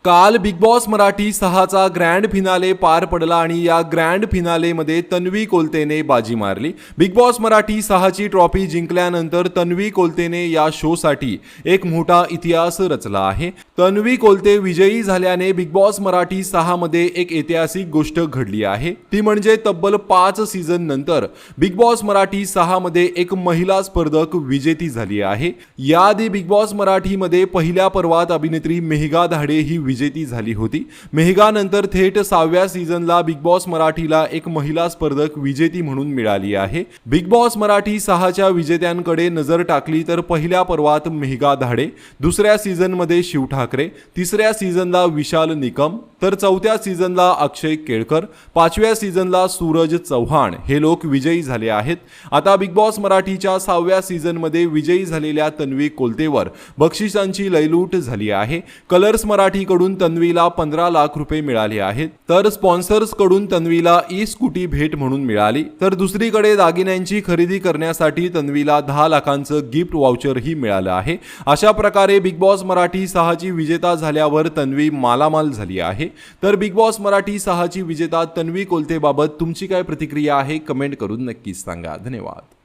काल Bigg Boss Marathi 6चा grand finale पार पडला आणि या ग्रँड फिनालेमध्ये तन्वी कोलतेने बाजी मारली। बिग बॉस मराठी 6ची ट्रॉफी जिंकल्यानंतर तन्वी कोलतेने या शोसाठी एक मोठा इतिहास रचला आहे। तन्वी कोलते विजयी झाल्याने बिग बॉस मराठी 6 मध्ये एक ऐतिहासिक गोष्ट घडली आहे, ती म्हणजे तब्बल 5 सीझन नंतर बिग बॉस मराठी 6 मध्ये एक महिला स्पर्धक विजेती झाली आहे। याआधी बिग बॉस मराठी मध्ये पहिल्या पर्वात अभिनेत्री मेघा धाडे ही विजेती झाली होती। मेघा नंतर थेट 6व्या सीझनला बिग बॉस मराठीला एक महिला स्पर्धक विजेती म्हणून मिळाली आहे। बिग बॉस मराठी 6च्या विजेत्यांकडे नजर टाकली तर पहिल्या पर्वात मेघा धाडे, दुसऱ्या सीझनमध्ये शिव ठाकरे, तिसऱ्या सीझनला विशाल निकम, तर चौथ्या सीझनला अक्षय केळकर, पाचव्या सीझनला सूरज चव्हाण हे लोक विजयी झाले आहेत। आता बिग बॉस मराठीच्या 6व्या सीझनमध्ये विजयी झालेल्या तन्वी कोलतेवर बक्षिसांची लयलूट झाली आहे। कलर्स मराठीकडून तन्वीला 15 लाख रुपये मिळाले आहेत, तर स्पॉन्सर्स कडून तन्वीला ई-स्कूटी भेट म्हणून मिळाली, तर दुसरीकडे दागिन्यांची खरेदी करण्यासाठी तन्वीला 10 लाखांचं गिफ्ट वाउचरही मिळालं आहे। अशा प्रकारे बिग बॉस मराठी 6ची विजेता झाल्यावर तन्वी मालामाल झाली आहे। तर बिग बॉस मराठी 6ची विजेता तन्वी कोलतेबाबत तुमची काय प्रतिक्रिया आहे, कमेंट करून नक्कीच सांगा। धन्यवाद।